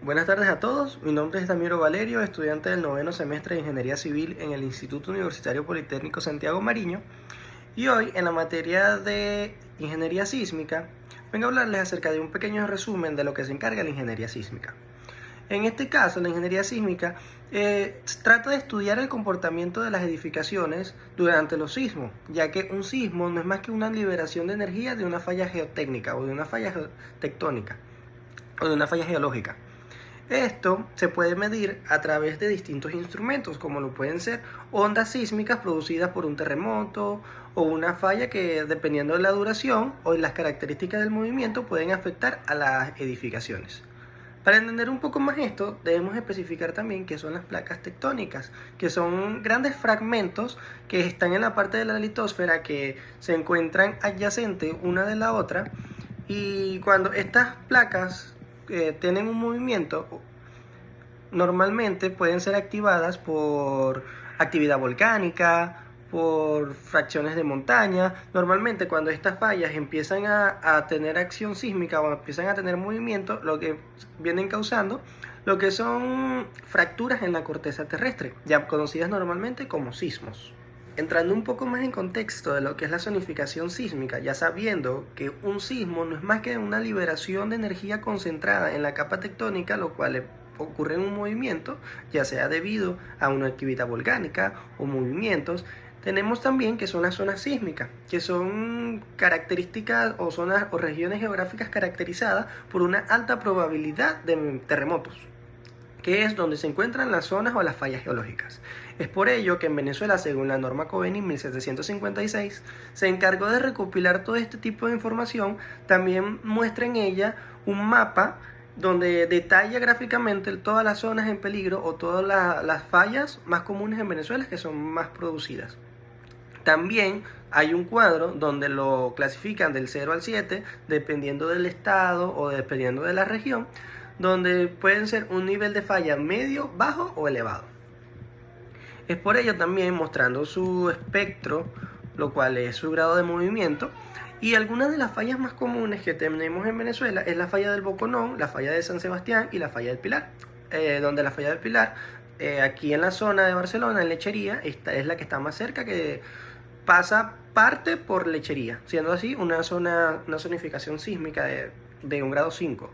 Buenas tardes a todos, mi nombre es Damiro Valerio, estudiante del noveno semestre de Ingeniería Civil en el Instituto Universitario Politécnico Santiago Mariño, y hoy en la materia de Ingeniería Sísmica vengo a hablarles acerca de un pequeño resumen de lo que se encarga la Ingeniería Sísmica. En este caso, la Ingeniería Sísmica trata de estudiar el comportamiento de las edificaciones durante los sismos, ya que un sismo no es más que una liberación de energía de una falla geotécnica o de una falla tectónica o de una falla geológica. Esto se puede medir a través de distintos instrumentos, como lo pueden ser ondas sísmicas producidas por un terremoto o una falla que, dependiendo de la duración o de las características del movimiento, pueden afectar a las edificaciones. Para entender un poco más esto, debemos especificar también qué son las placas tectónicas, que son grandes fragmentos que están en la parte de la litosfera que se encuentran adyacentes una de la otra, y cuando estas placas tienen un movimiento, normalmente pueden ser activadas por actividad volcánica, por fracciones de montaña. Normalmente cuando estas fallas empiezan a tener acción sísmica o empiezan a tener movimiento, lo que vienen causando lo que son fracturas en la corteza terrestre, ya conocidas normalmente como sismos. Entrando un poco más en contexto de lo que es la zonificación sísmica, ya sabiendo que un sismo no es más que una liberación de energía concentrada en la capa tectónica, lo cual ocurre en un movimiento, ya sea debido a una actividad volcánica o movimientos. Tenemos también que son las zonas sísmicas, que son características o zonas o regiones geográficas caracterizadas por una alta probabilidad de terremotos, que es donde se encuentran las zonas o las fallas geológicas. Es por ello que en Venezuela, según la norma Coveney 1756, se encargó de recopilar todo este tipo de información. También muestra en ella un mapa donde detalla gráficamente todas las zonas en peligro o todas las fallas más comunes en Venezuela que son más producidas. También hay un cuadro donde lo clasifican del 0 al 7, dependiendo del estado o dependiendo de la región, donde pueden ser un nivel de falla medio, bajo o elevado. Es por ello también mostrando su espectro, lo cual es su grado de movimiento. Y algunas de las fallas más comunes que tenemos en Venezuela es la falla del Boconón, la falla de San Sebastián y la falla del Pilar. Donde la falla del Pilar, aquí en la zona de Barcelona, en Lechería, esta es la que está más cerca, que pasa parte por Lechería, siendo así una zonificación sísmica de un grado 5.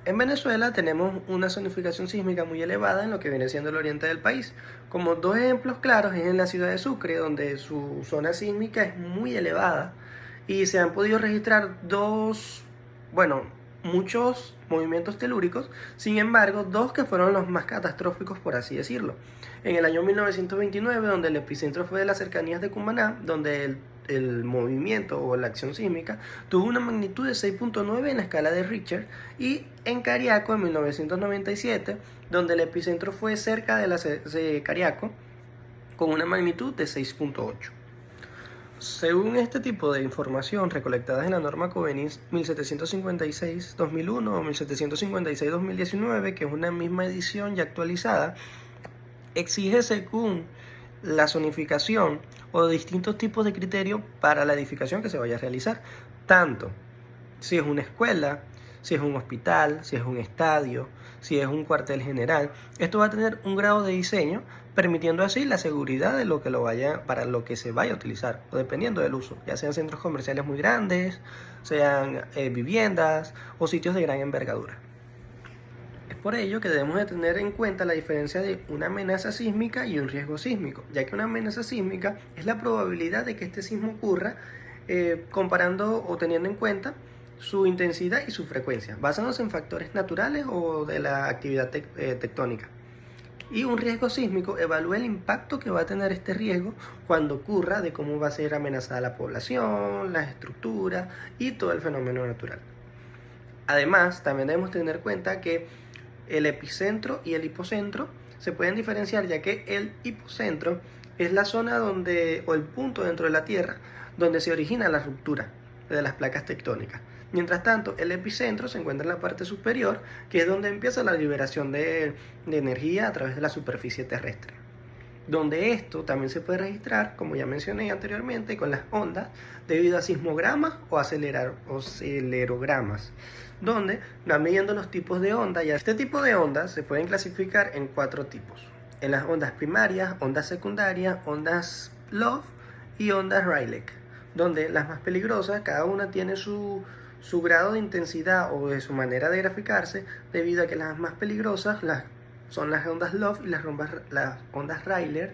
En Venezuela tenemos una zonificación sísmica muy elevada en lo que viene siendo el oriente del país. Como dos ejemplos claros es en la ciudad de Sucre, donde su zona sísmica es muy elevada y se han podido registrar muchos movimientos telúricos. Sin embargo, dos que fueron los más catastróficos, por así decirlo. En el año 1929, donde el epicentro fue de las cercanías de Cumaná, donde el movimiento o la acción sísmica tuvo una magnitud de 6.9 en la escala de Richter, y en Cariaco en 1997, donde el epicentro fue cerca de Cariaco con una magnitud de 6.8. Según este tipo de información recolectada en la norma Coveney 1756-2001 o 1756-2019, que es una misma edición ya actualizada, exige, según la zonificación o distintos tipos de criterios para la edificación que se vaya a realizar, tanto si es una escuela, si es un hospital, si es un estadio, si es un cuartel general. Esto va a tener un grado de diseño, permitiendo así la seguridad de para lo que se vaya a utilizar, o dependiendo del uso, ya sean centros comerciales muy grandes, sean viviendas o sitios de gran envergadura. Es por ello que debemos de tener en cuenta la diferencia de una amenaza sísmica y un riesgo sísmico, ya que una amenaza sísmica es la probabilidad de que este sismo ocurra comparando o teniendo en cuenta su intensidad y su frecuencia, basándose en factores naturales o de la actividad tectónica. Y un riesgo sísmico evalúa el impacto que va a tener este riesgo cuando ocurra, de cómo va a ser amenazada la población, las estructuras y todo el fenómeno natural. Además, también debemos tener en cuenta que el epicentro y el hipocentro se pueden diferenciar, ya que el hipocentro es la zona o el punto dentro de la Tierra donde se origina la ruptura de las placas tectónicas. Mientras tanto, el epicentro se encuentra en la parte superior, que es donde empieza la liberación de energía a través de la superficie terrestre. donde esto también se puede registrar, como ya mencioné anteriormente, con las ondas debido a sismogramas o acelerogramas, donde van midiendo los tipos de onda. Y este tipo de ondas se pueden clasificar en 4 tipos: en las ondas primarias, ondas secundarias, ondas Love y ondas Rayleigh, donde las más peligrosas, cada una tiene su grado de intensidad o de su manera de graficarse, debido a que las más peligrosas son las ondas Love y las ondas Rayleigh,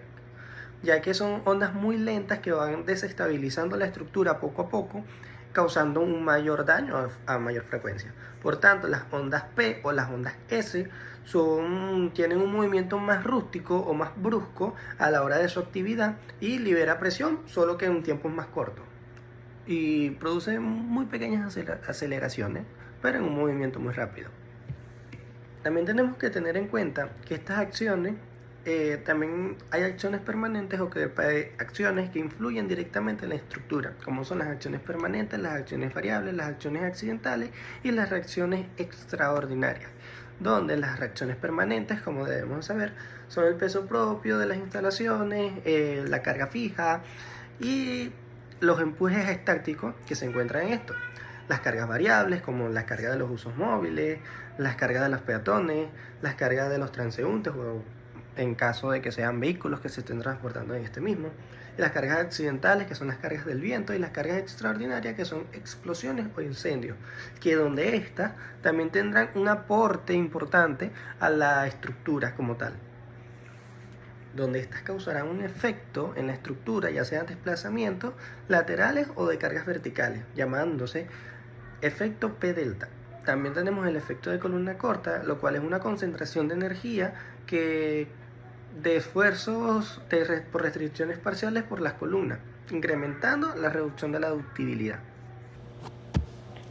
ya que son ondas muy lentas que van desestabilizando la estructura poco a poco, causando un mayor daño a mayor frecuencia. Por tanto, las ondas P o las ondas S tienen un movimiento más rústico o más brusco a la hora de su actividad y libera presión, solo que en un tiempo más corto, y produce muy pequeñas aceleraciones, pero en un movimiento muy rápido. También tenemos que tener en cuenta que estas acciones, también hay acciones permanentes o acciones que influyen directamente en la estructura, como son las acciones permanentes, las acciones variables, las acciones accidentales y las reacciones extraordinarias, donde las reacciones permanentes, como debemos saber, son el peso propio de las instalaciones, la carga fija y los empujes estáticos que se encuentran en esto. Las cargas variables, como la carga de los usos móviles, las cargas de los peatones, las cargas de los transeúntes, o en caso de que sean vehículos que se estén transportando en este mismo, y las cargas accidentales, que son las cargas del viento, y las cargas extraordinarias, que son explosiones o incendios, que donde estas también tendrán un aporte importante a la estructura como tal, donde estas causarán un efecto en la estructura, ya sean desplazamientos laterales o de cargas verticales, llamándose efecto P delta. También tenemos el efecto de columna corta, lo cual es una concentración de energía de esfuerzos por restricciones parciales por las columnas, incrementando la reducción de la ductibilidad.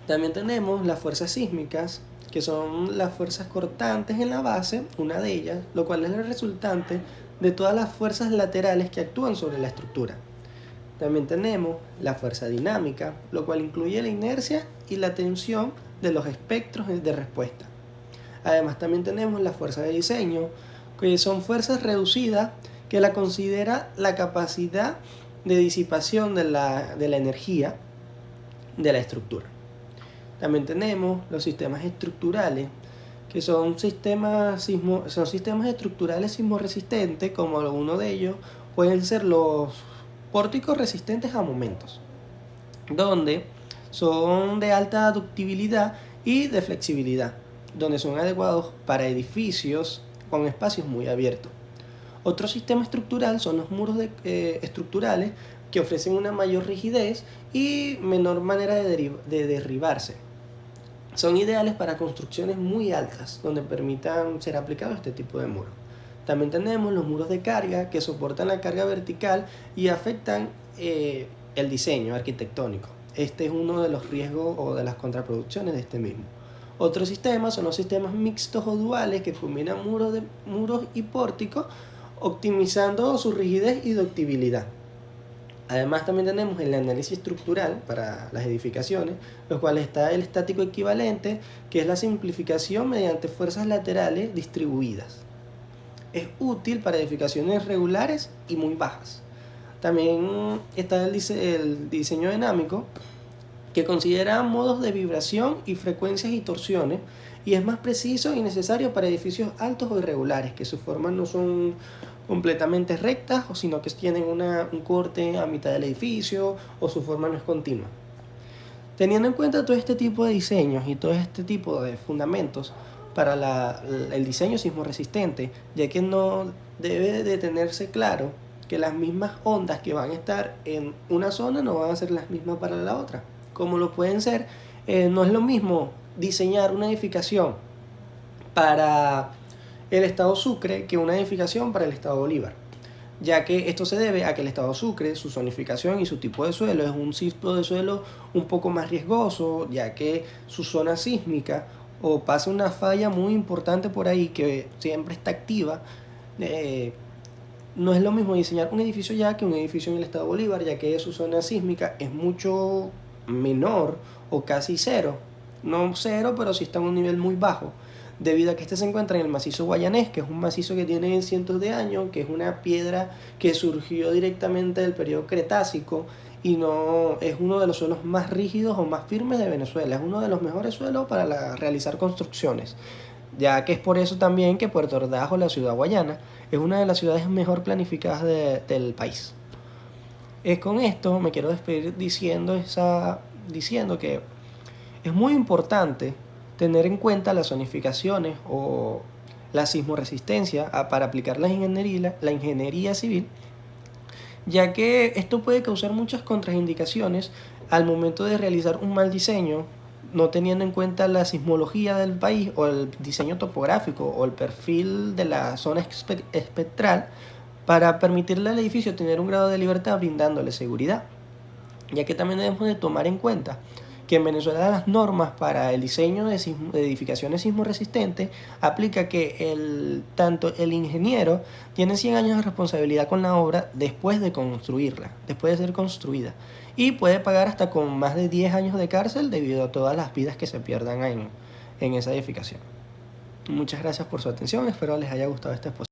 También tenemos las fuerzas sísmicas, que son las fuerzas cortantes en la base, una de ellas, lo cual es el resultante de todas las fuerzas laterales que actúan sobre la estructura. También tenemos la fuerza dinámica, lo cual incluye la inercia y la tensión de los espectros de respuesta. Además, también tenemos la fuerza de diseño, que son fuerzas reducidas que la considera la capacidad de disipación de la energía de la estructura. También tenemos los sistemas estructurales, que son sistemas estructurales sismoresistentes, como uno de ellos pueden ser los pórticos resistentes a momentos, donde son de alta ductibilidad y de flexibilidad, donde son adecuados para edificios con espacios muy abiertos. Otro sistema estructural son los muros estructurales, que ofrecen una mayor rigidez y menor manera de derribarse. Son ideales para construcciones muy altas, donde permitan ser aplicados este tipo de muros. También tenemos los muros de carga, que soportan la carga vertical y afectan el diseño arquitectónico. Este es uno de los riesgos o de las contraproducciones de este mismo. Otros sistemas son los sistemas mixtos o duales, que combinan muros y pórticos, optimizando su rigidez y ductibilidad. Además, también tenemos el análisis estructural para las edificaciones, los cuales está el estático equivalente, que es la simplificación mediante fuerzas laterales distribuidas. Es útil para edificaciones regulares y muy bajas. También está el diseño dinámico, que considera modos de vibración y frecuencias y torsiones, y es más preciso y necesario para edificios altos o irregulares, que sus formas no son completamente rectas, sino que tienen un corte a mitad del edificio, o su forma no es continua. Teniendo en cuenta todo este tipo de diseños y todo este tipo de fundamentos para el diseño sismo resistente, ya que no debe de tenerse claro que las mismas ondas que van a estar en una zona no van a ser las mismas para la otra, como lo pueden ser. No es lo mismo diseñar una edificación para el estado Sucre que una edificación para el estado Bolívar, ya que esto se debe a que el estado Sucre, su zonificación y su tipo de suelo es un tipo de suelo un poco más riesgoso, ya que su zona sísmica o pasa una falla muy importante por ahí que siempre está activa. No es lo mismo diseñar un edificio allá que un edificio en el estado Bolívar, ya que su zona sísmica es mucho menor o casi cero. No cero, pero sí está en un nivel muy bajo, debido a que este se encuentra en el macizo guayanés, que es un macizo que tiene cientos de años, que es una piedra que surgió directamente del periodo Cretácico y no es uno de los suelos más rígidos o más firmes de Venezuela. Es uno de los mejores suelos para realizar construcciones, ya que es por eso también que Puerto Ordaz, o la ciudad guayana, es una de las ciudades mejor planificadas del país. Con esto me quiero despedir diciendo que es muy importante tener en cuenta las zonificaciones o la sismoresistencia para aplicar la ingeniería civil, ya que esto puede causar muchas contraindicaciones al momento de realizar un mal diseño, no teniendo en cuenta la sismología del país o el diseño topográfico o el perfil de la zona espectral, para permitirle al edificio tener un grado de libertad brindándole seguridad, ya que también debemos de tomar en cuenta que en Venezuela las normas para el diseño de edificaciones sismoresistentes aplica que tanto el ingeniero tiene 100 años de responsabilidad con la obra después de construirla, después de ser construida, y puede pagar hasta con más de 10 años de cárcel debido a todas las vidas que se pierdan en esa edificación. Muchas gracias por su atención, espero les haya gustado este exposición.